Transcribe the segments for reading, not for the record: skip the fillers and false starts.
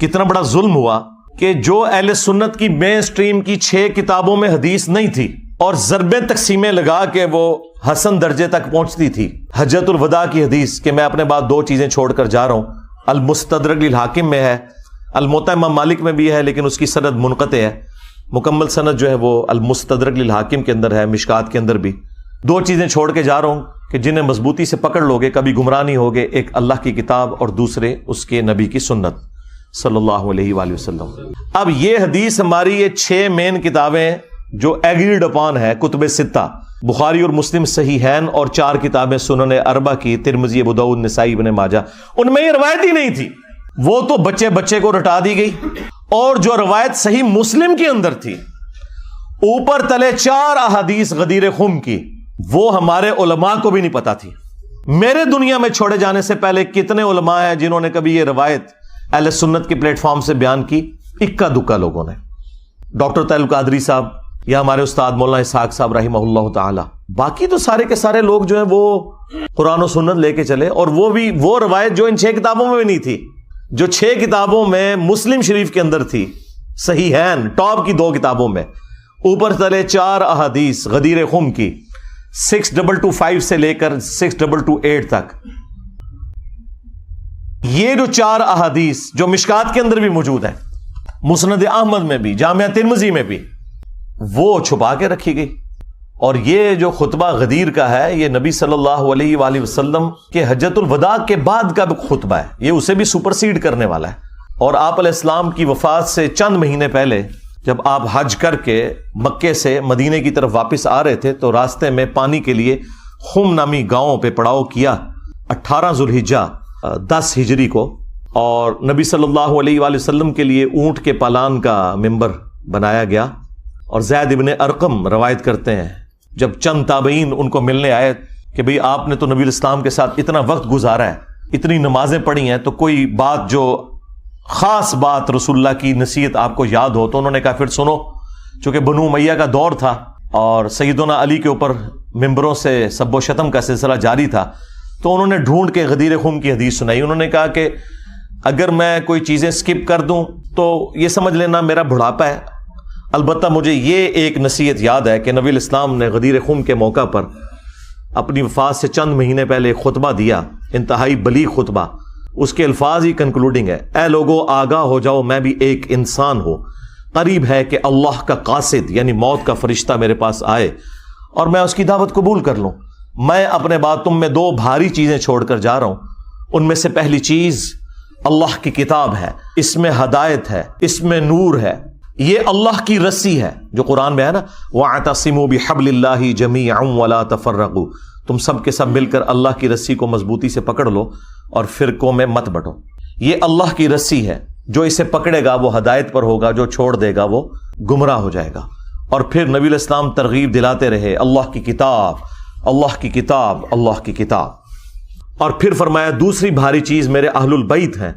کتنا بڑا ظلم ہوا کہ جو اہل سنت کی مین سٹریم کی 6 کتابوں میں حدیث نہیں تھی اور ضربیں تقسیمیں لگا کے وہ حسن درجے تک پہنچتی تھی. حجۃ الوداع کی حدیث کہ میں اپنے بعد 2 چیزیں چھوڑ کر جا رہا ہوں، المستدرک للحاکم میں ہے، الموطا امام مالک میں بھی ہے لیکن اس کی سند منقطع ہے، مکمل سند جو ہے وہ المستدرک للحاکم کے اندر ہے، مشکات کے اندر بھی. 2 چیزیں چھوڑ کے جا رہا ہوں کہ جنہیں مضبوطی سے پکڑ لوگے کبھی گمراہ نہیں ہوگے، ایک اللہ کی کتاب اور دوسرے اس کے نبی کی سنت صلی اللہ علیہ وآلہ وسلم. اب یہ حدیث ہماری یہ 6 مین کتابیں جو ایگریڈ اپان ہے، کتب 6 بخاری اور مسلم صحیحین اور 4 کتابیں سنن اربع کی، ترمذی، ابو داؤد، نسائی، ابن ماجہ، ان میں یہ روایت ہی نہیں تھی. وہ تو بچے کو رٹا دی گئی. اور جو روایت صحیح مسلم کے اندر تھی اوپر تلے 4 احادیث غدیر خم کی، وہ ہمارے علماء کو بھی نہیں پتا تھی. میرے دنیا میں چھوڑے جانے سے پہلے کتنے علماء ہیں جنہوں نے کبھی یہ روایت اہل سنت کے پلیٹ فارم سے بیان کی؟ اکا دکا لوگوں نے. ڈاکٹر طاہر القادری صاحب یا ہمارے استاد مولانا اسحاق صاحب رحمہ اللہ تعالی. باقی تو سارے کے سارے لوگ جو ہیں وہ قرآن و سنت لے کے چلے، اور وہ بھی وہ روایت جو ان 6 کتابوں میں بھی نہیں تھی، جو 6 کتابوں میں مسلم شریف کے اندر تھی، صحیحین ٹاپ کی 2 کتابوں میں، اوپر تلے 4 احادیث غدیر خم کی، 6225 سے لے کر 6228 تک. یہ جو 4 احادیث جو مشکات کے اندر بھی موجود ہیں، مسند احمد میں بھی، جامعہ ترمذی میں بھی، وہ چھپا کے رکھی گئی. اور یہ جو خطبہ غدیر کا ہے یہ نبی صلی اللہ علیہ وآلہ وسلم کے حجۃ الوداع کے بعد کا خطبہ ہے، یہ اسے بھی سپرسیڈ کرنے والا ہے. اور آپ علیہ السلام کی وفات سے چند مہینے پہلے جب آپ حج کر کے مکے سے مدینے کی طرف واپس آ رہے تھے تو راستے میں پانی کے لیے خم نامی گاؤں پہ پڑاؤ کیا 18 ذوالحجہ 10 ہجری کو. اور نبی صلی اللہ علیہ وآلہ وسلم کے لیے اونٹ کے پالان کا ممبر بنایا گیا. اور زید ابن ارقم روایت کرتے ہیں جب چند تابعین ان کو ملنے آئے کہ بھئی آپ نے تو نبی الاسلام کے ساتھ اتنا وقت گزارا ہے، اتنی نمازیں پڑھی ہیں، تو کوئی بات جو خاص بات رسول اللہ کی نصیحت آپ کو یاد ہو. تو انہوں نے کہا پھر سنو. چونکہ بنو امیہ کا دور تھا اور سیدنا علی کے اوپر ممبروں سے سب و شتم کا سلسلہ جاری تھا، تو انہوں نے ڈھونڈ کے غدیر خم کی حدیث سنائی. انہوں نے کہا کہ اگر میں کوئی چیزیں سکپ کر دوں تو یہ سمجھ لینا میرا بڑھاپا ہے. البتہ مجھے یہ ایک نصیحت یاد ہے کہ نبی الاسلام نے غدیر خم کے موقع پر اپنی وفات سے چند مہینے پہلے خطبہ دیا، انتہائی بلیغ خطبہ. اس کے الفاظ ہی کنکلوڈنگ ہے: اے لوگو آگاہ ہو جاؤ، میں بھی ایک انسان ہوں، قریب ہے کہ اللہ کا قاصد یعنی موت کا فرشتہ میرے پاس آئے اور میں اس کی دعوت قبول کر لوں. میں اپنے بعد تم میں 2 بھاری چیزیں چھوڑ کر جا رہا ہوں. ان میں سے پہلی چیز اللہ کی کتاب ہے، اس میں ہدایت ہے، اس میں نور ہے. یہ اللہ کی رسی ہے جو قرآن میں ہے نا، وَاعْتَصِمُوا بِحَبْلِ اللَّهِ جَمِيعًا وَلَا تَفَرَّقُوا. تم سب کے سب مل کر اللہ کی رسی کو مضبوطی سے پکڑ لو اور فرقوں میں مت بٹو. یہ اللہ کی رسی ہے، جو اسے پکڑے گا وہ ہدایت پر ہوگا، جو چھوڑ دے گا وہ گمراہ ہو جائے گا. اور پھر نبی علیہ السلام ترغیب دلاتے رہے: اللہ کی کتاب، اللہ کی کتاب، اللہ کی کتاب. اور پھر فرمایا دوسری بھاری چیز میرے اہل البیت ہیں،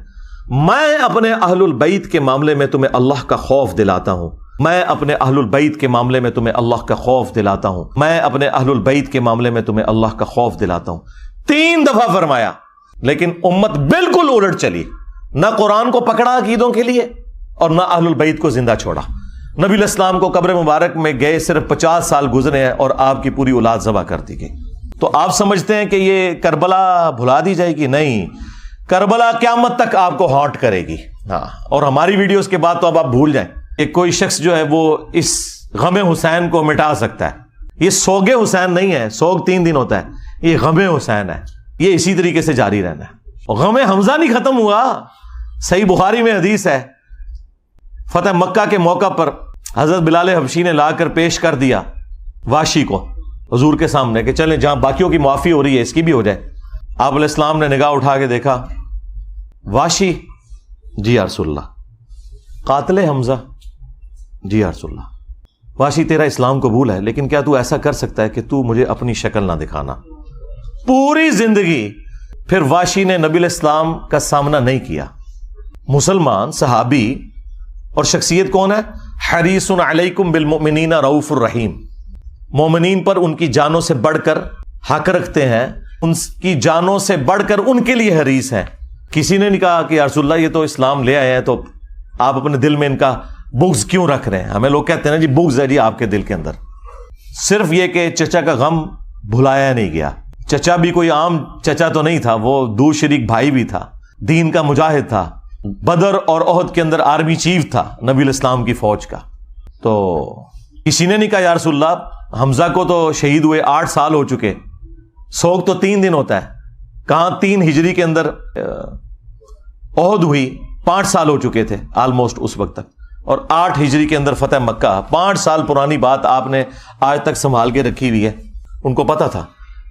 میں اپنے اہل البیت کے معاملے میں تمہیں اللہ کا خوف دلاتا ہوں، میں اپنے اہل البیت کے معاملے میں تمہیں اللہ کا خوف دلاتا ہوں، میں اپنے اہل البیت کے معاملے میں تمہیں اللہ کا خوف دلاتا ہوں. 3 دفعہ فرمایا. لیکن امت بالکل الٹ چلی، نہ قرآن کو پکڑا عقیدوں کے لیے اور نہ اہل البیت کو زندہ چھوڑا. نبی علیہ السلام کو قبر مبارک میں گئے صرف 50 سال گزرے ہیں اور آپ کی پوری اولاد ذبح کر دی گئی. تو آپ سمجھتے ہیں کہ یہ کربلا بھلا دی جائے گی؟ نہیں، کربلا قیامت تک آپ کو ہانٹ کرے گی. ہاں، اور ہماری ویڈیوز کے بعد تو اب آپ بھول جائیں کہ کوئی شخص جو ہے وہ اس غم حسین کو مٹا سکتا ہے. یہ سوگ حسین نہیں ہے، سوگ 3 دن ہوتا ہے، یہ غم حسین ہے. یہ اسی طریقے سے جاری رہنا ہے. غم حمزہ نہیں ختم ہوا. صحیح بخاری میں حدیث ہے، فتح مکہ کے موقع پر حضرت بلال حبشی نے لا کر پیش کر دیا واشی کو حضور کے سامنے کہ چلیں جہاں باقیوں کی معافی ہو رہی ہے اس کی بھی ہو جائے. آپ علیہ السلام نے نگاہ اٹھا کے دیکھا، واشی جی یا رسول اللہ. قاتل حمزہ جی یا رسول اللہ. واشی تیرا اسلام قبول ہے لیکن کیا تو ایسا کر سکتا ہے کہ تو مجھے اپنی شکل نہ دکھانا. پوری زندگی پھر واشی نے نبی علیہ السلام کا سامنا نہیں کیا. مسلمان صحابی اور شخصیت کون ہے؟ حریص علیکم بالمؤمنین رؤوف الرحیم. مومنین پر ان کی جانوں سے بڑھ کر حق رکھتے ہیں، ان کی جانوں سے بڑھ کر ان کے لیے حریص ہیں. کسی نے نہیں کہا کہ یا رسول اللہ یہ تو اسلام لے آئے ہیں تو آپ اپنے دل میں ان کا بغض کیوں رکھ رہے ہیں؟ ہمیں لوگ کہتے ہیں نا جی بغض ہے جی آپ کے دل کے اندر. صرف یہ کہ چچا کا غم بھلایا نہیں گیا. چچا بھی کوئی عام چچا تو نہیں تھا، وہ دور شریک بھائی بھی تھا، دین کا مجاہد تھا، بدر اور احد کے اندر آرمی چیف تھا نبی الاسلام کی فوج کا. تو کسی نے نہیں کہا یا رسول اللہ حمزہ کو تو شہید ہوئے 8 سال ہو چکے، سوگ تو 3 دن ہوتا ہے. کہاں 3 ہجری کے اندر احد ہوئی، 5 سال ہو چکے تھے آلموسٹ اس وقت تک، اور 8 ہجری کے اندر فتح مکہ. 5 سال پرانی بات آپ نے آج تک سنبھال کے رکھی ہوئی ہے. ان کو پتا تھا.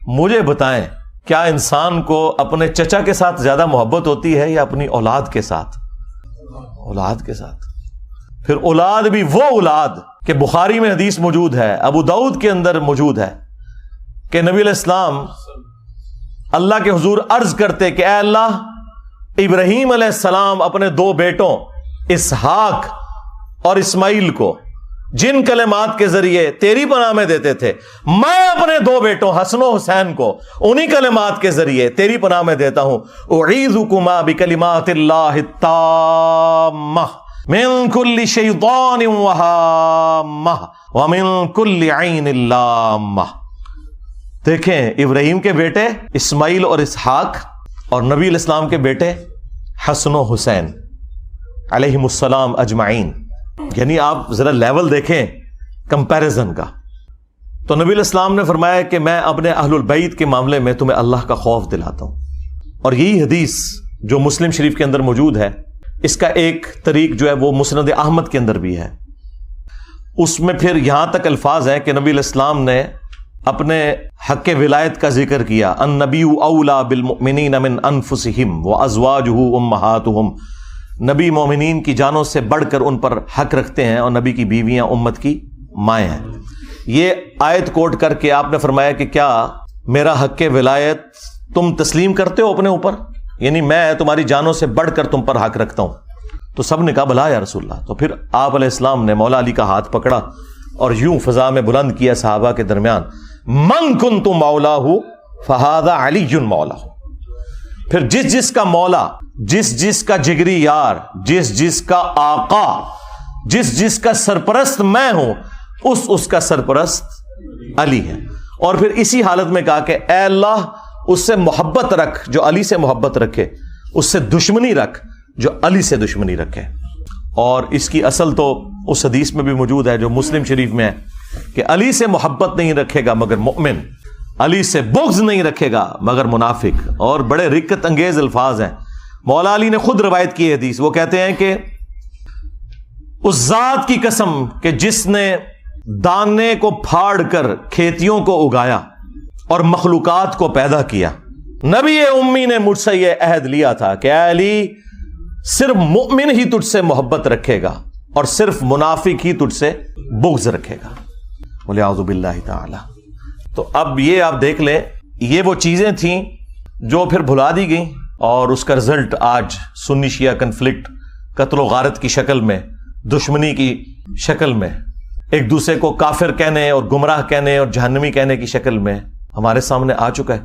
مجھے بتائیں کیا انسان کو اپنے چچا کے ساتھ زیادہ محبت ہوتی ہے یا اپنی اولاد کے ساتھ؟ اولاد کے ساتھ. پھر اولاد بھی وہ اولاد کہ بخاری میں حدیث موجود ہے، ابو داؤد کے اندر موجود ہے کہ نبی علیہ السلام اللہ کے حضور عرض کرتے کہ اے اللہ، ابراہیم علیہ السلام اپنے 2 بیٹوں اسحاق اور اسماعیل کو جن کلمات کے ذریعے تیری پناہ میں دیتے تھے، میں اپنے 2 بیٹوں حسن و حسین کو انہی کلمات کے ذریعے تیری پناہ میں دیتا ہوں. اعیذکما بکلمات اللہ التامہ من کل شیطان وہامہ ومن کل عین لامہ. دیکھیں ابراہیم کے بیٹے اسماعیل اور اسحاق اور نبی علیہ السلام کے بیٹے حسن و حسین علیہم السلام اجمعین. یعنی آپ ذرا لیول دیکھیں کمپیریزن کا. تو نبی علیہ السلام نے فرمایا کہ میں اپنے اہل البیت کے معاملے میں تمہیں اللہ کا خوف دلاتا ہوں. اور یہی حدیث جو مسلم شریف کے اندر موجود ہے، اس کا ایک طریق جو ہے وہ مسند احمد کے اندر بھی ہے. اس میں پھر یہاں تک الفاظ ہیں کہ نبی علیہ السلام نے اپنے حق ولایت کا ذکر کیا. النبی اولا بالمؤمنین من انفسہم وازواجہ امہاتہم. نبی مومنین کی جانوں سے بڑھ کر ان پر حق رکھتے ہیں اور نبی کی بیویاں امت کی مائیں ہیں. یہ آیت کوٹ کر کے آپ نے فرمایا کہ کیا میرا حق ولایت تم تسلیم کرتے ہو اپنے اوپر؟ یعنی میں تمہاری جانوں سے بڑھ کر تم پر حق رکھتا ہوں. تو سب نے کہا بلا یا رسول اللہ. تو پھر آپ علیہ السلام نے مولا علی کا ہاتھ پکڑا اور یوں فضا میں بلند کیا صحابہ کے درمیان، من کنت مولاہ فہذا علی مولاہ. پھر جس جس کا مولا، جس جس کا جگری یار، جس جس کا آقا، جس جس کا سرپرست میں ہوں، اس کا سرپرست علی ہے. اور پھر اسی حالت میں کہا کہ اے اللہ اس سے محبت رکھ جو علی سے محبت رکھے، اس سے دشمنی رکھ جو علی سے دشمنی رکھے. اور اس کی اصل تو اس حدیث میں بھی موجود ہے جو مسلم شریف میں ہے کہ علی سے محبت نہیں رکھے گا مگر مؤمن، علی سے بغض نہیں رکھے گا مگر منافق. اور بڑے رقت انگیز الفاظ ہیں. مولا علی نے خود روایت کی حدیث. وہ کہتے ہیں کہ اس ذات کی قسم کہ جس نے دانے کو پھاڑ کر کھیتیوں کو اگایا اور مخلوقات کو پیدا کیا، نبی امی نے مجھ سے یہ عہد لیا تھا کہ اے علی صرف مؤمن ہی تجھ سے محبت رکھے گا اور صرف منافق ہی تجھ سے بغض رکھے گا. وَلِعَوْذُ بِاللَّهِ تَعَالَى. تو اب یہ آپ دیکھ لیں، یہ وہ چیزیں تھیں جو پھر بھلا دی گئیں اور اس کا رزلٹ آج سنی شیعہ کنفلکٹ، قتل و غارت کی شکل میں، دشمنی کی شکل میں، ایک دوسرے کو کافر کہنے اور گمراہ کہنے اور جہنمی کہنے کی شکل میں ہمارے سامنے آ چکا ہے.